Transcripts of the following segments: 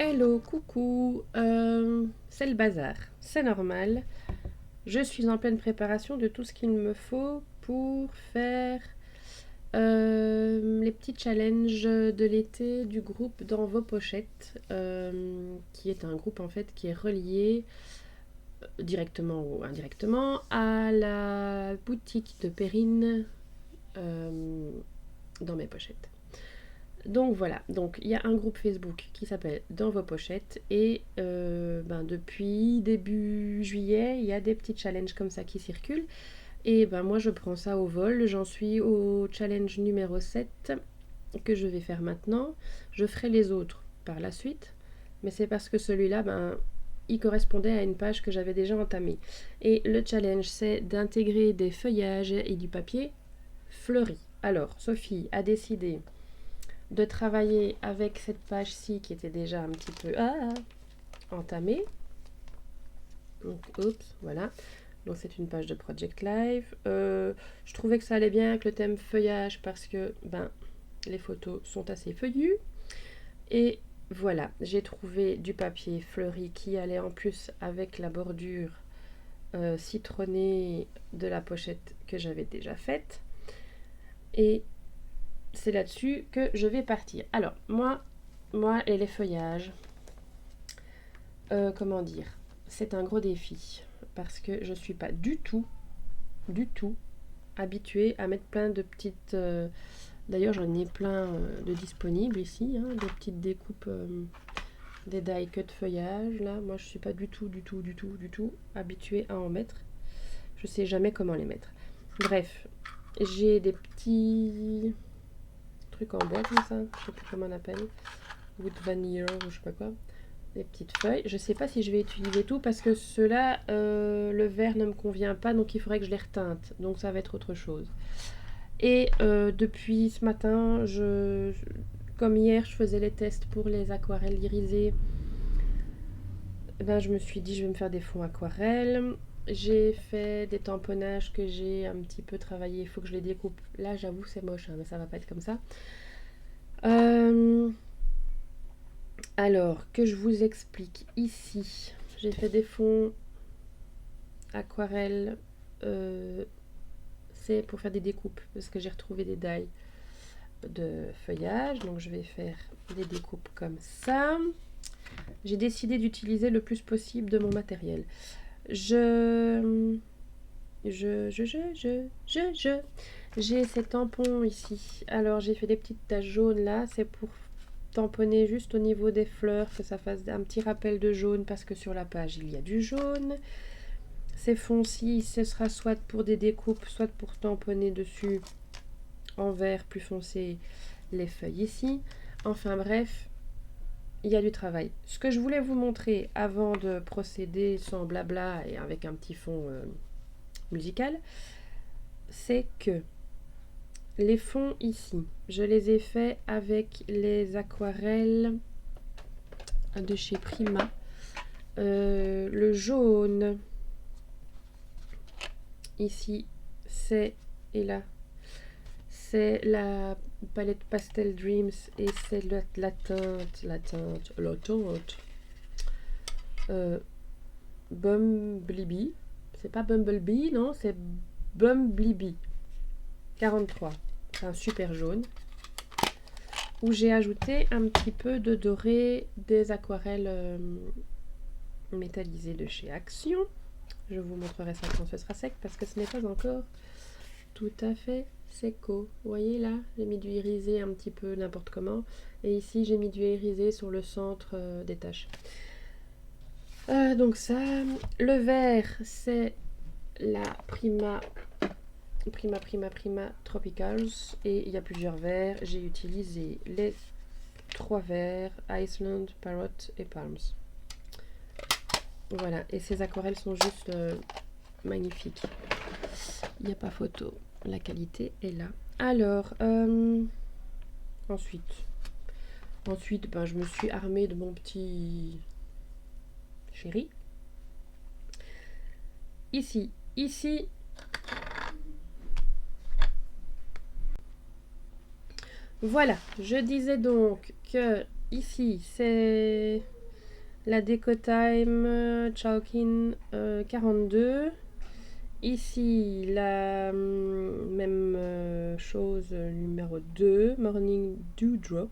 Hello, coucou, c'est le bazar, c'est normal. Je suis en pleine préparation de tout ce qu'il me faut pour faire les petits challenges de l'été du groupe Dans vos pochettes, qui est un groupe en fait qui est relié directement ou indirectement à la boutique de Perrine dans mes pochettes. Donc voilà, donc il y a un groupe Facebook qui s'appelle Dans vos pochettes et depuis début juillet, il y a des petits challenges comme ça qui circulent. Et moi je prends ça au vol, j'en suis au challenge numéro 7 que je vais faire maintenant. Je ferai les autres par la suite, mais c'est parce que celui-là, il correspondait à une page que j'avais déjà entamée. Et le challenge, c'est d'intégrer des feuillages et du papier fleuri. Alors, Sophie a décidé de travailler avec cette page-ci qui était déjà un petit peu entamée. Donc, oups, voilà. Donc c'est une page de Project Live. Je trouvais que ça allait bien avec le thème feuillage parce que les photos sont assez feuillues. Et voilà, j'ai trouvé du papier fleuri qui allait en plus avec la bordure citronnée de la pochette que j'avais déjà faite. Et c'est là-dessus que je vais partir. Alors, moi et les feuillages, comment dire, c'est un gros défi parce que je ne suis pas du tout habituée à mettre plein de petites... D'ailleurs, j'en ai plein de disponibles ici, des petites découpes, des die cut feuillage. Là, moi, je ne suis pas du tout habituée à en mettre. Je ne sais jamais comment les mettre. Bref, j'ai des petits trucs en bois comme ça, je sais plus comment on appelle, wood vanilla ou je sais pas quoi, des petites feuilles. Je sais pas si je vais utiliser tout parce que ceux-là, le vert ne me convient pas, donc il faudrait que je les reteinte, donc ça va être autre chose. Et depuis ce matin, comme hier je faisais les tests pour les aquarelles irisées, je me suis dit je vais me faire des fonds aquarelles. J'ai fait des tamponnages que j'ai un petit peu travaillé, il faut que je les découpe. Là j'avoue c'est moche, mais ça va pas être comme ça. Alors, que je vous explique ici. J'ai fait des fonds aquarelles. C'est pour faire des découpes parce que j'ai retrouvé des die de feuillage. Donc, je vais faire des découpes comme ça. J'ai décidé d'utiliser le plus possible de mon matériel. J'ai ces tampons ici. Alors, j'ai fait des petites taches jaunes là. C'est pour tamponner juste au niveau des fleurs, que ça fasse un petit rappel de jaune parce que sur la page il y a du jaune. Ces fonds-ci, ce sera soit pour des découpes, soit pour tamponner dessus en vert plus foncé les feuilles ici. Enfin bref, il y a du travail. Ce que je voulais vous montrer avant de procéder sans blabla et avec un petit fond musical, c'est que les fonds ici, je les ai faits avec les aquarelles de chez Prima. Le jaune, ici, c'est, et là, c'est la palette Pastel Dreams et c'est la teinte Bumblebee. C'est pas Bumblebee, non, c'est Bumblebee 43. C'est un super jaune où j'ai ajouté un petit peu de doré des aquarelles métallisées de chez Action. Je vous montrerai ça quand ce sera sec parce que ce n'est pas encore tout à fait seco. Vous voyez là, j'ai mis du irisé un petit peu n'importe comment. Et ici, j'ai mis du irisé sur le centre des taches. Donc ça, le vert, c'est la Prima Tropicals. Et il y a plusieurs verts. J'ai utilisé les 3 verts, Iceland, Parrot et Palms. Voilà, et ces aquarelles sont juste magnifiques. Il n'y a pas photo, la qualité est là. Alors, ensuite, je me suis armée de mon petit chéri. Ici, voilà, je disais donc que ici, c'est La Deco Time Chowkin 42. Ici, la même chose numéro 2, Morning Dewdrop.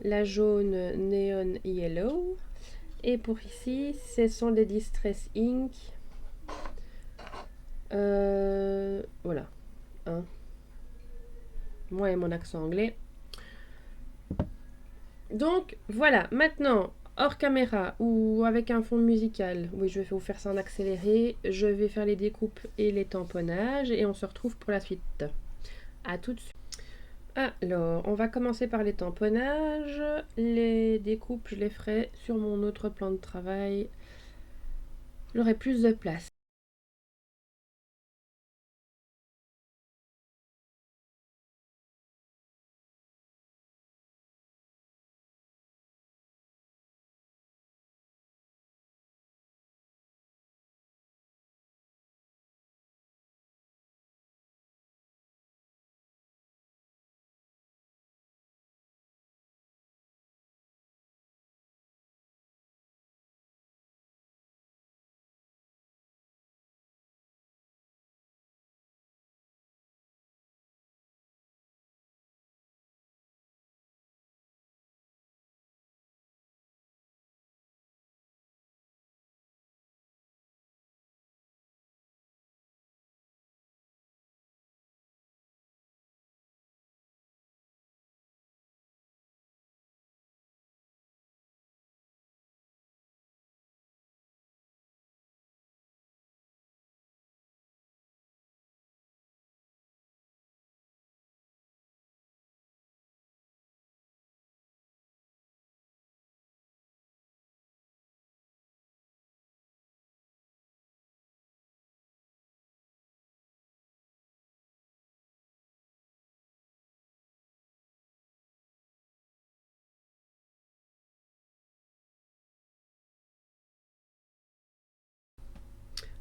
La jaune Neon Yellow. Et pour ici, ce sont les Distress Ink. Voilà. Hein. Moi et mon accent anglais. Donc, voilà. Maintenant, hors caméra ou avec un fond musical, oui, je vais vous faire ça en accéléré. Je vais faire les découpes et les tamponnages et on se retrouve pour la suite. À tout de suite. Alors, on va commencer par les tamponnages. Les découpes, je les ferai sur mon autre plan de travail. J'aurai plus de place.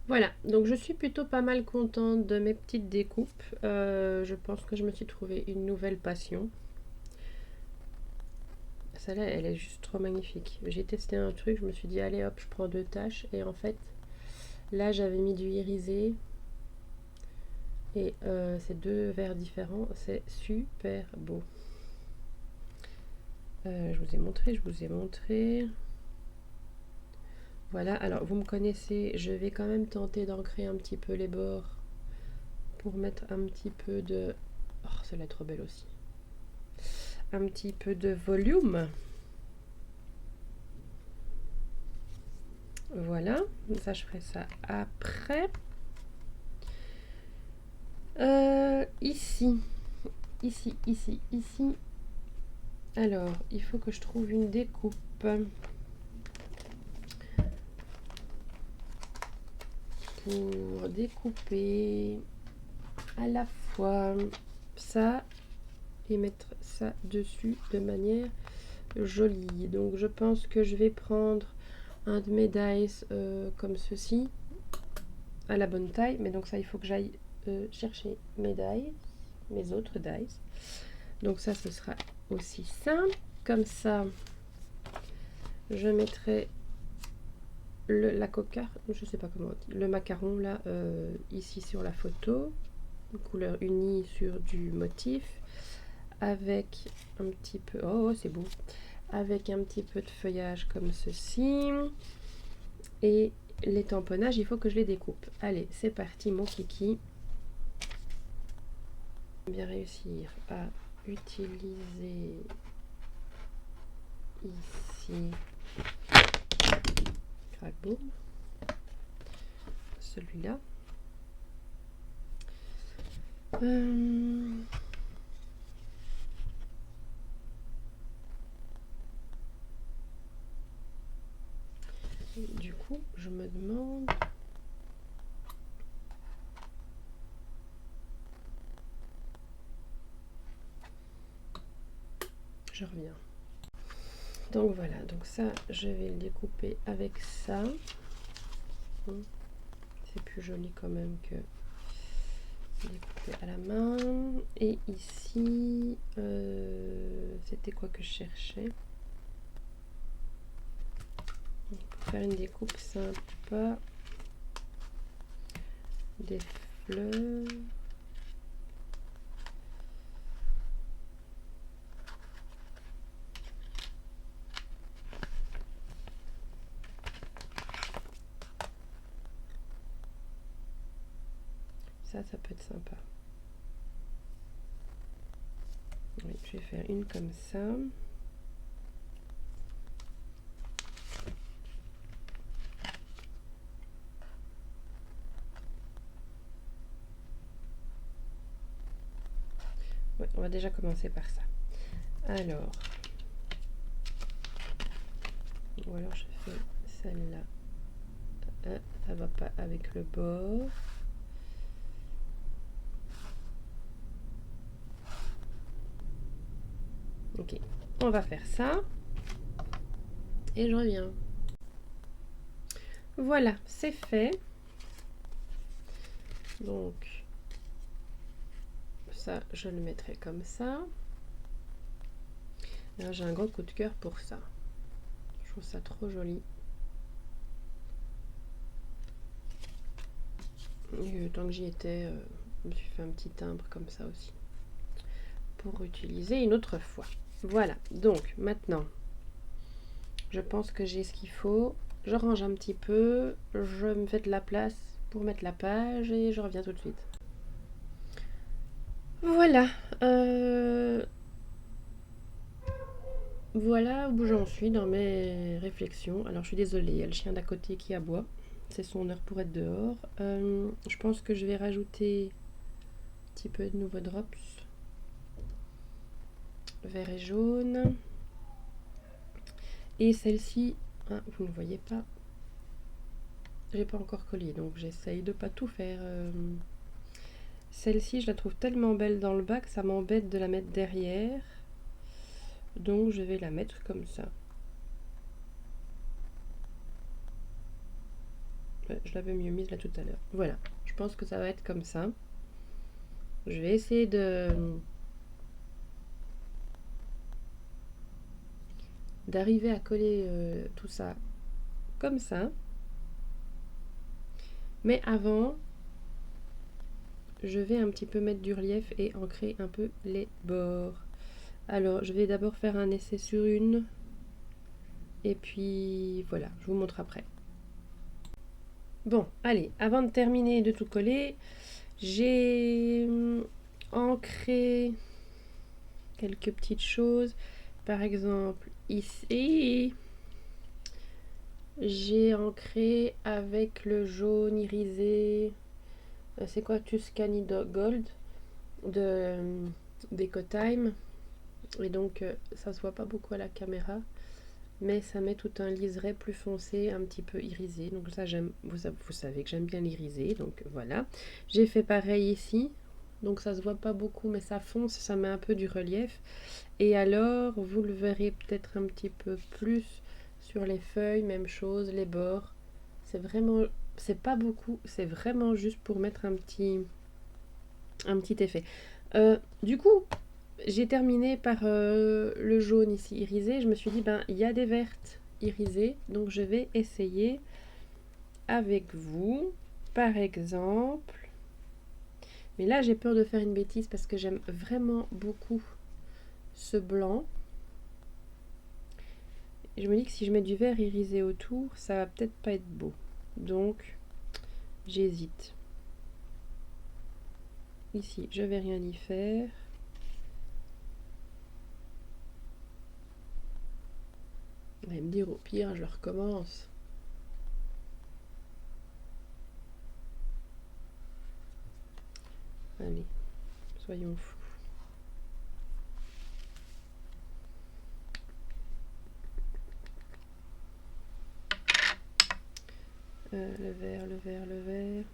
Voilà, donc je suis plutôt pas mal contente de mes petites découpes. Je pense que je me suis trouvé une nouvelle passion. Celle-là, elle est juste trop magnifique. J'ai testé un truc, je me suis dit, allez hop, je prends 2 tâches. Et en fait, là, j'avais mis du irisé. Et c'est 2 verres différents. C'est super beau. Je vous ai montré. Voilà, alors vous me connaissez, je vais quand même tenter d'ancrer un petit peu les bords pour mettre un petit peu de... Oh, celle-là est trop belle aussi. Un petit peu de volume. Voilà, ça je ferai ça après. Ici. Alors, il faut que je trouve une découpe. Pour découper à la fois ça et mettre ça dessus de manière jolie. Donc je pense que je vais prendre un de mes dies comme ceci à la bonne taille, mais donc ça il faut que j'aille chercher mes dies, mes autres dies. Donc ça ce sera aussi simple. Comme ça je mettrai la cocarde, je sais pas comment on dit, le macaron là ici sur la photo, une couleur unie sur du motif avec un petit peu, oh c'est beau, avec un petit peu de feuillage comme ceci. Et les tamponnages, il faut que je les découpe. Allez, c'est parti mon kiki. Bien réussir à utiliser ici crac boum, celui-là. Du coup, je me demande... Je reviens. Donc voilà, donc ça, je vais le découper avec ça. C'est plus joli quand même que découper à la main. Et ici, c'était quoi que je cherchais? faire une découpe sympa. Des fleurs. Ça peut être sympa. Oui, je vais faire une comme ça. Ouais, on va déjà commencer par ça. Alors, ou alors je fais celle-là. Ça va pas avec le bord. Ok, on va faire ça. Et je reviens. Voilà, c'est fait. Donc, ça, je le mettrai comme ça. Là, j'ai un gros coup de cœur pour ça. Je trouve ça trop joli. Et tant que j'y étais, je me suis fait un petit timbre comme ça aussi. Pour utiliser une autre fois. Voilà, donc maintenant, je pense que j'ai ce qu'il faut. Je range un petit peu, je me fais de la place pour mettre la page et je reviens tout de suite. Voilà. Voilà où j'en suis dans mes réflexions. Alors je suis désolée, il y a le chien d'à côté qui aboie. C'est son heure pour être dehors. Je pense que je vais rajouter un petit peu de nouveaux drops. Vert et jaune. Et celle-ci, hein, vous ne voyez pas. J'ai pas encore collé, donc j'essaye de pas tout faire. Celle-ci, je la trouve tellement belle dans le bas que ça m'embête de la mettre derrière. Donc je vais la mettre comme ça. Ouais, je l'avais mieux mise là tout à l'heure. Voilà, je pense que ça va être comme ça. Je vais essayer d'arriver à coller tout ça comme ça. Mais avant, je vais un petit peu mettre du relief et ancrer un peu les bords. Alors, je vais d'abord faire un essai sur une. Et puis, voilà, je vous montre après. Bon, allez, avant de terminer de tout coller, j'ai ancré quelques petites choses. Par exemple, ici, j'ai ancré avec le jaune irisé. C'est quoi, Tuscany Gold d'Ecotime. Et donc, ça se voit pas beaucoup à la caméra. Mais ça met tout un liseré plus foncé, un petit peu irisé. Donc ça, j'aime. Vous savez que j'aime bien l'irisé. Donc voilà. J'ai fait pareil ici. Donc ça se voit pas beaucoup, mais ça fonce, ça met un peu du relief. Et alors, vous le verrez peut-être un petit peu plus sur les feuilles, même chose, les bords. C'est vraiment, c'est pas beaucoup, c'est vraiment juste pour mettre un petit effet. Du coup, j'ai terminé par le jaune ici irisé. Je me suis dit, ben, il y a des vertes irisées, donc je vais essayer avec vous, par exemple. Mais là, j'ai peur de faire une bêtise parce que j'aime vraiment beaucoup ce blanc. Et je me dis que si je mets du vert irisé autour, ça va peut-être pas être beau. Donc, j'hésite. Ici, je vais rien y faire. Vous allez me dire, au pire, je recommence. Allez, soyons fous. Le vert, le vert, le vert.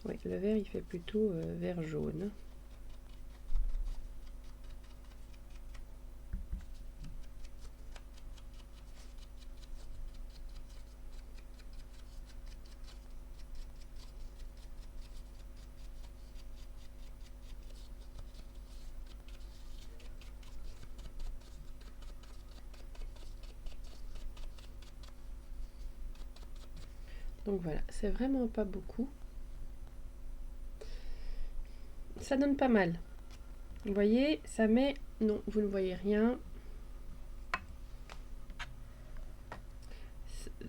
Oui, le vert, il fait plutôt vert jaune. Donc voilà, c'est vraiment pas beaucoup. Ça donne pas mal. Vous voyez, ça met... Non, vous ne voyez rien.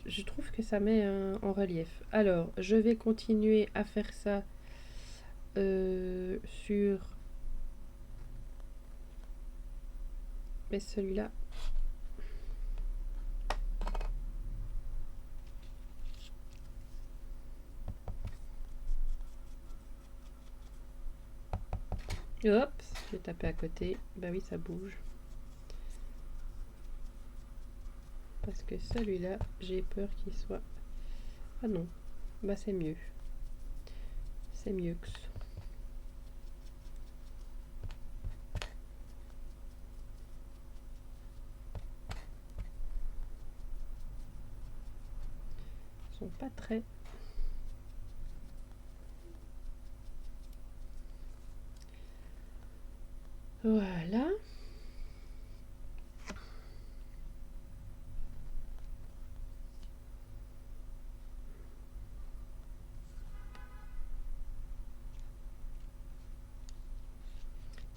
Je trouve que ça met en relief. Alors, je vais continuer à faire ça sur... Mais celui-là... Hop, je vais taper à côté. Bah oui, ça bouge. Parce que celui-là, j'ai peur qu'il soit... Ah non, bah c'est mieux. C'est mieux que ça. Ils sont pas très... Voilà.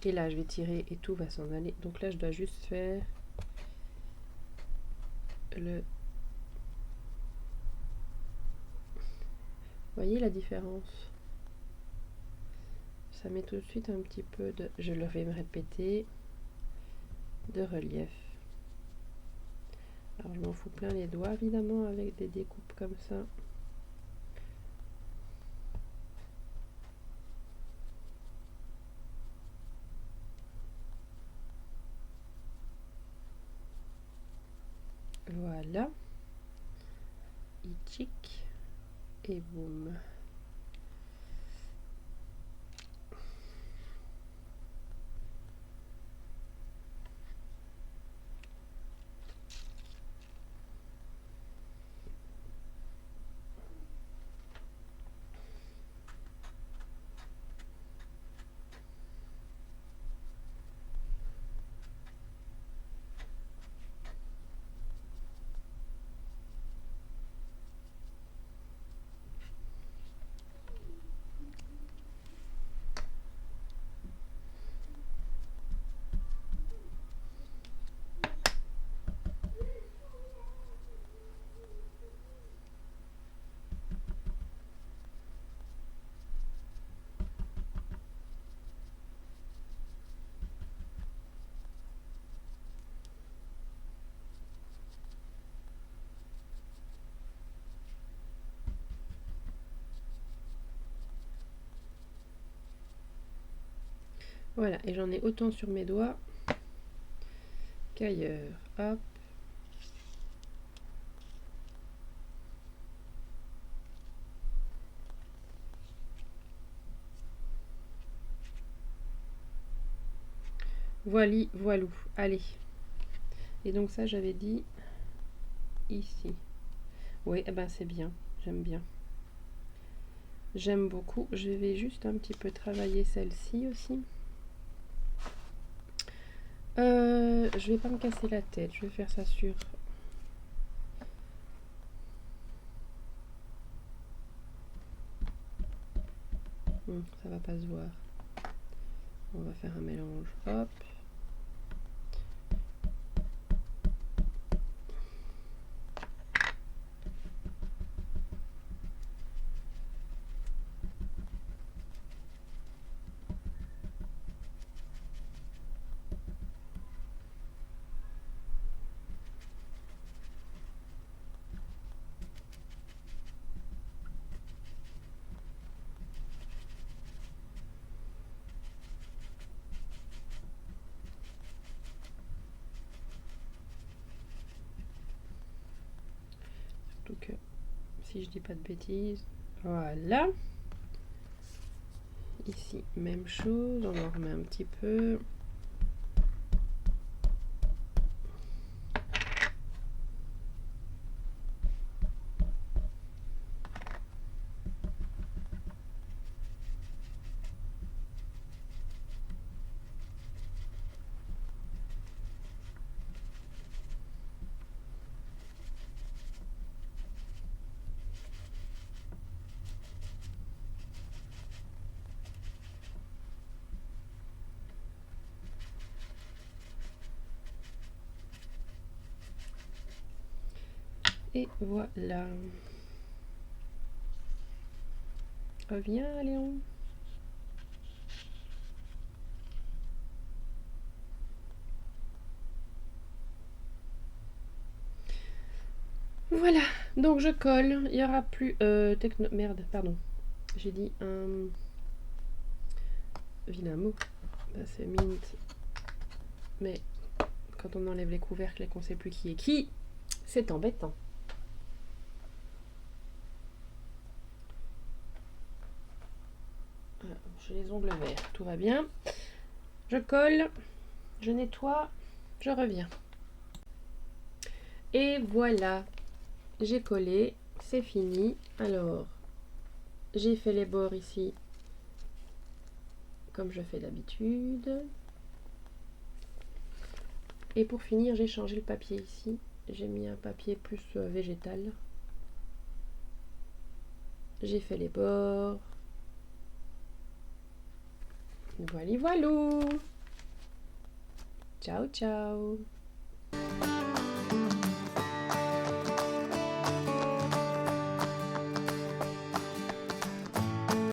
Et là, je vais tirer et tout va s'en aller. Donc là, je dois juste faire le... Vous voyez la différence? Ça met tout de suite un petit peu de... Je le vais me répéter. De relief. Alors, je m'en fous plein les doigts, évidemment, avec des découpes comme ça. Voilà. Itchic. Et boum. Voilà, et j'en ai autant sur mes doigts qu'ailleurs. Hop. Voili, voilou. Allez. Et donc ça, j'avais dit ici. Oui, eh ben c'est bien. J'aime bien. J'aime beaucoup. Je vais juste un petit peu travailler celle-ci aussi. Je vais pas me casser la tête. Je vais faire ça sur... ça va pas se voir. On va faire un mélange. Hop. Surtout que si je dis pas de bêtises. Voilà. Ici, même chose. On en remet un petit peu. Et voilà. Reviens, Léon. Voilà, donc je colle. Il n'y aura plus... techno... Merde, pardon. J'ai dit un... vilain mot. Bah, c'est mint. Mais quand on enlève les couvercles et qu'on sait plus qui est qui, c'est embêtant. J'ai les ongles verts, tout va bien. Je colle, je nettoie, je reviens. Et voilà, j'ai collé, c'est fini. Alors, j'ai fait les bords ici, comme je fais d'habitude. Et pour finir, j'ai changé le papier ici. J'ai mis un papier plus végétal. J'ai fait les bords. Voilà, voilà. Ciao, ciao.